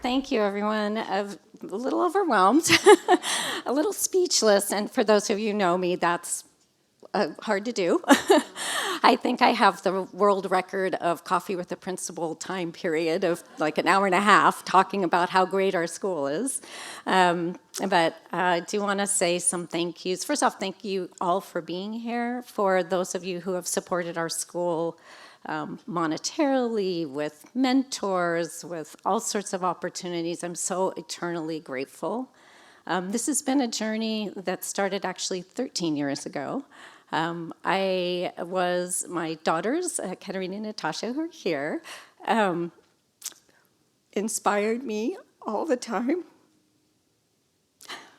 Thank you, everyone. I'm a little overwhelmed, a little speechless, and for those of you who know me, that's hard to do. I think I have the world record of coffee with the principal time period of like an hour and a half talking about how great our school is. But I do want to say some thank yous. First off, thank you all for being here. For those of you who have supported our school monetarily, with mentors, with all sorts of opportunities, I'm so eternally grateful. This has been a journey that started actually 13 years ago. My daughters, Katerina and Natasha, who are here, inspired me all the time.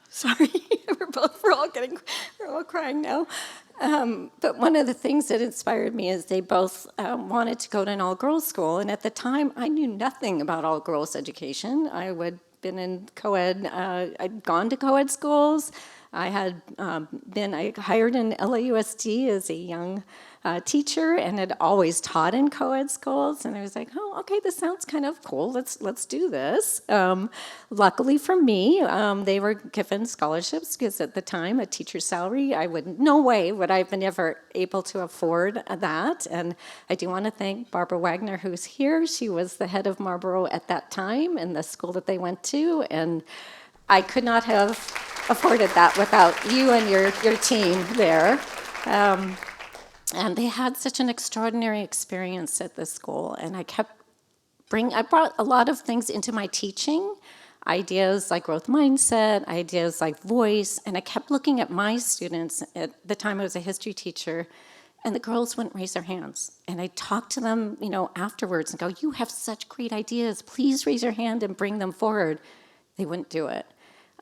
Sorry, we're all crying now. But one of the things that inspired me is they both wanted to go to an all-girls school, and at the time, I knew nothing about all-girls education. I would been in co-ed, I'd gone to co-ed schools. I had I hired in LAUSD as a young teacher and had always taught in co-ed schools. And I was like, oh, okay, this sounds kind of cool. Let's do this. Luckily for me, they were given scholarships because at the time, a teacher's salary, no way would I have been ever able to afford that. And I do want to thank Barbara Wagner, who's here. She was the head of Marlboro at that time in the school that they went to. And I could not have afforded that without you and your team there. And they had such an extraordinary experience at this school. And I brought a lot of things into my teaching, ideas like growth mindset, ideas like voice, and I kept looking at my students. At the time I was a history teacher, and the girls wouldn't raise their hands. And I talked to them, afterwards and go, you have such great ideas. Please raise your hand and bring them forward. They wouldn't do it.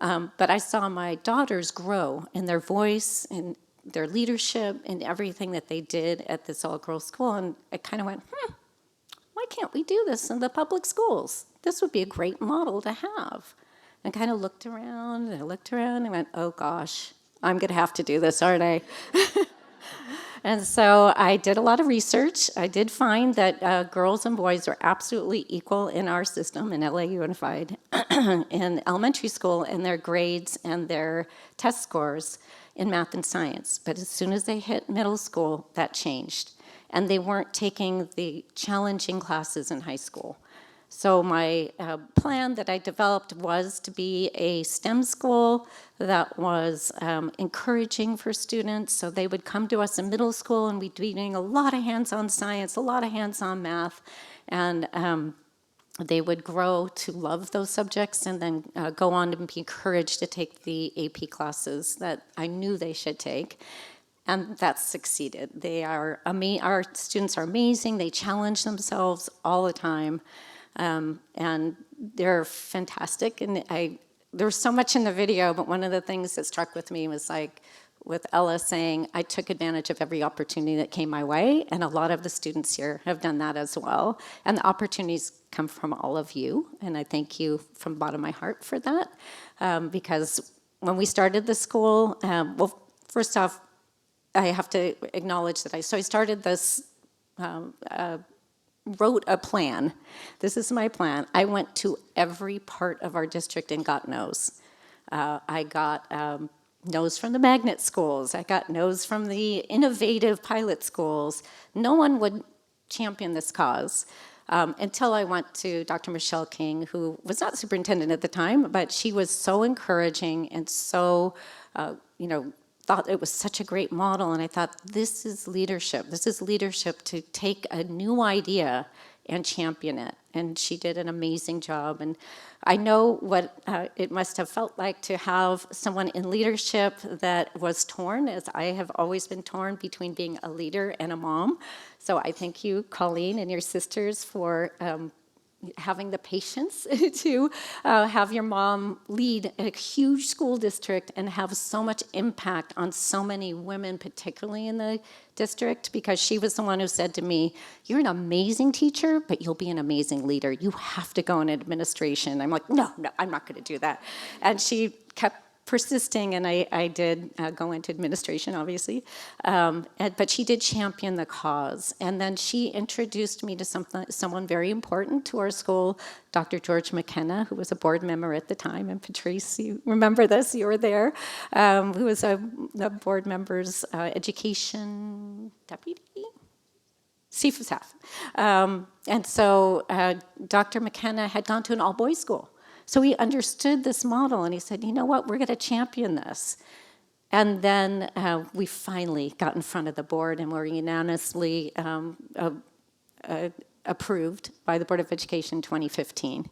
But I saw my daughters grow in their voice and their leadership and everything that they did at this all-girls school. And I kind of went, why can't we do this in the public schools? This would be a great model to have. And kind of looked around and went, oh gosh, I'm going to have to do this, aren't I? And so I did a lot of research. I did find that girls and boys are absolutely equal in our system, in LA Unified, in elementary school, in their grades and their test scores in math and science. But as soon as they hit middle school, that changed. And they weren't taking the challenging classes in high school. So my plan that I developed was to be a STEM school that was encouraging for students. So they would come to us in middle school and we'd be doing a lot of hands-on science, a lot of hands-on math, and they would grow to love those subjects and then go on to be encouraged to take the AP classes that I knew they should take. And that's succeeded. Our students are amazing. They challenge themselves all the time. And they're fantastic. And there was so much in the video, but one of the things that struck with me was like with Ella saying, I took advantage of every opportunity that came my way, and a lot of the students here have done that as well. And the opportunities come from all of you, and I thank you from the bottom of my heart for that. Because when we started the school, well, first off, I have to acknowledge that I started this wrote a plan. This is my plan. I went to every part of our district and got no's. I got no's from the magnet schools. I got no's from the innovative pilot schools. No one would champion this cause until I went to Dr. Michelle King, who was not superintendent at the time, but she was so encouraging and so, thought it was such a great model, and I thought, this is leadership. This is leadership to take a new idea and champion it. And she did an amazing job. And I know what it must have felt like to have someone in leadership that was torn, as I have always been torn between being a leader and a mom. So I thank you, Colleen, and your sisters for having the patience to have your mom lead a huge school district and have so much impact on so many women, particularly in the district, because she was the one who said to me, you're an amazing teacher, but you'll be an amazing leader. You have to go in administration. I'm like, no, I'm not going to do that. And she kept persisting, and I did go into administration, obviously. But she did champion the cause. And then she introduced me to someone very important to our school, Dr. George McKenna, who was a board member at the time. And Patrice, you remember this, you were there, who was a board member's education deputy? Chief of staff. And so Dr. McKenna had gone to an all-boys school. So he understood this model, and he said, you know what, we're going to champion this. And then we finally got in front of the board and were unanimously approved by the Board of Education in 2015.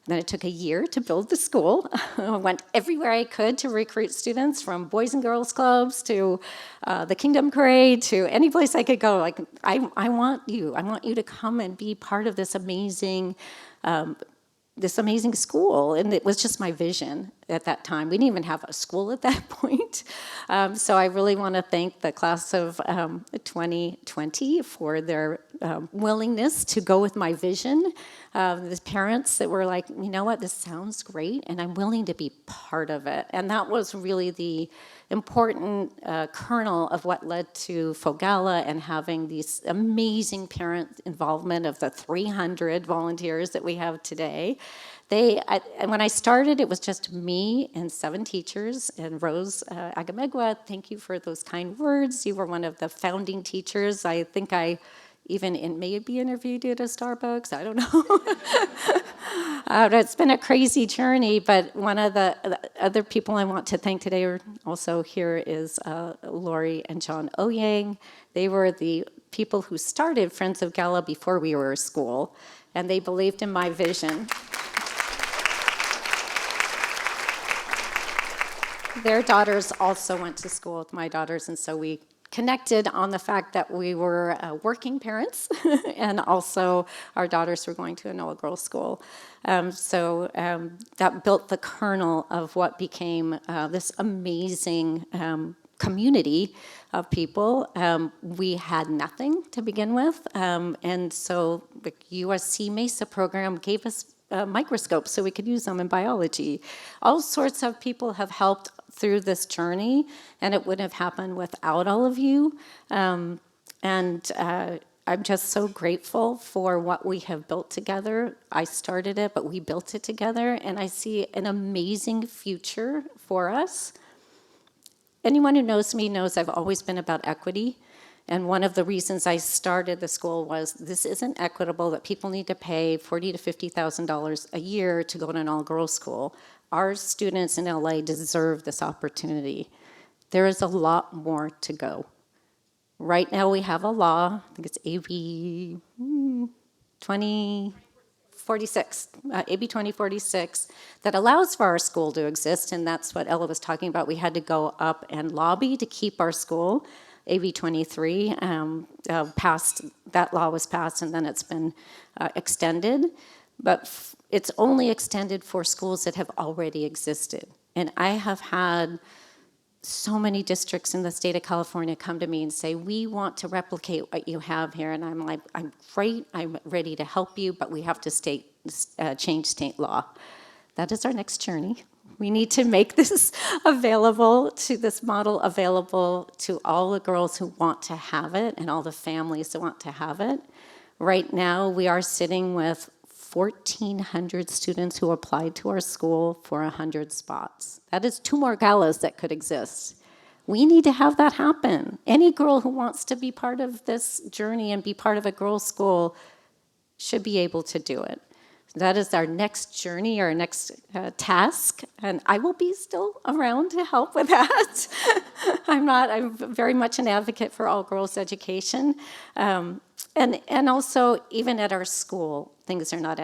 Then it took a year to build the school. I went everywhere I could to recruit students, from Boys and Girls Clubs to the Kingdom Parade to any place I could go. Like, I want you to come and be part of this amazing school. And it was just my vision at that time. We didn't even have a school at that point. So I really want to thank the class of 2020 for their willingness to go with my vision. The parents that were like, you know what, this sounds great, and I'm willing to be part of it. And that was really the important kernel of what led to FoGALA and having these amazing parent involvement of the 300 volunteers that we have today. And when I started, it was just me and 7 teachers. And Rose Agamegwa, thank you for those kind words. You were one of the founding teachers. I think I even maybe interviewed you at a Starbucks. I don't know. It's been a crazy journey, but one of the other people I want to thank today are also here is Lori and John Oyang. They were the people who started Friends of Gala before we were a school, and they believed in my vision. Their daughters also went to school with my daughters, and so we connected on the fact that we were working parents, and also our daughters were going to an all-girls school. So that built the kernel of what became this amazing community of people. We had nothing to begin with, and so the USC MESA program gave us microscopes so we could use them in biology. All sorts of people have helped through this journey, and it wouldn't have happened without all of you. I'm just so grateful for what we have built together. I started it, but we built it together, and I see an amazing future for us. Anyone who knows me knows I've always been about equity. And one of the reasons I started the school was this isn't equitable, that people need to pay $40,000 to $50,000 a year to go to an all-girls school. Our students in LA deserve this opportunity. There is a lot more to go. Right now we have a law, I think it's AB 2046, AB 2046, that allows for our school to exist, and that's what Ella was talking about. We had to go up and lobby to keep our school. AB 23 that law was passed, and then it's been extended. But it's only extended for schools that have already existed. And I have had so many districts in the state of California come to me and say, we want to replicate what you have here. And I'm like, I'm great, I'm ready to help you, but we have to change state law. That is our next journey. We need to make this this model available to all the girls who want to have it and all the families who want to have it. Right now, we are sitting with 1,400 students who applied to our school for 100 spots. That is 2 more galas that could exist. We need to have that happen. Any girl who wants to be part of this journey and be part of a girls' school should be able to do it. That is our next journey, our next task, and I will be still around to help with that. I'm very much an advocate for all girls education. And also, even at our school, things are not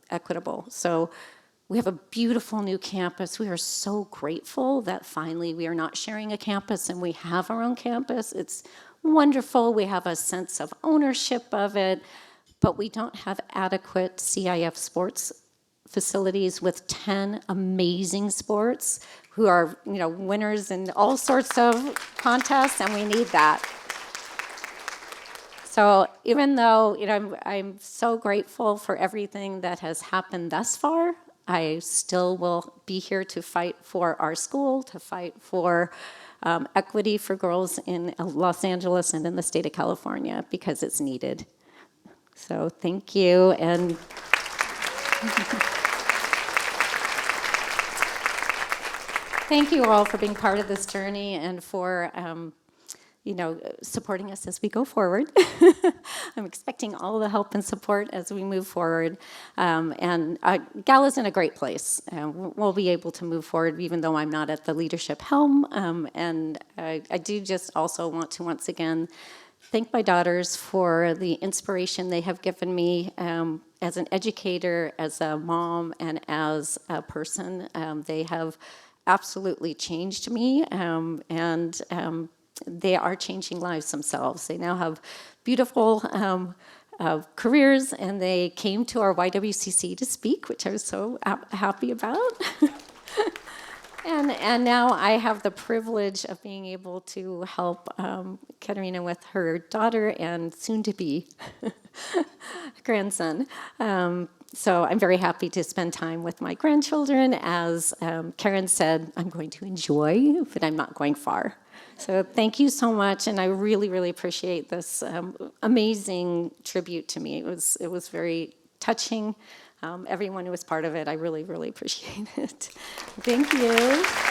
equitable. So we have a beautiful new campus. We are so grateful that finally we are not sharing a campus and we have our own campus. It's wonderful. We have a sense of ownership of it, but we don't have adequate CIF sports facilities with 10 amazing sports who are, winners in all sorts of contests, and we need that. So even though I'm so grateful for everything that has happened thus far, I still will be here to fight for our school, to fight for equity for girls in Los Angeles and in the state of California, because it's needed. So thank you, and thank you all for being part of this journey and for supporting us as we go forward. I'm expecting all the help and support as we move forward. And GALA's in a great place. We'll be able to move forward even though I'm not at the leadership helm. And I do just also want to once again thank my daughters for the inspiration they have given me as an educator, as a mom, and as a person. They have absolutely changed me, and they are changing lives themselves. They now have beautiful careers, and they came to our YWCC to speak, which I was so happy about. And now I have the privilege of being able to help Katerina with her daughter and soon-to-be grandson. So I'm very happy to spend time with my grandchildren. As Karen said, I'm going to enjoy, but I'm not going far. So thank you so much, and I really, really appreciate this amazing tribute to me. It was very touching. Everyone who was part of it, I really, really appreciate it. Thank you.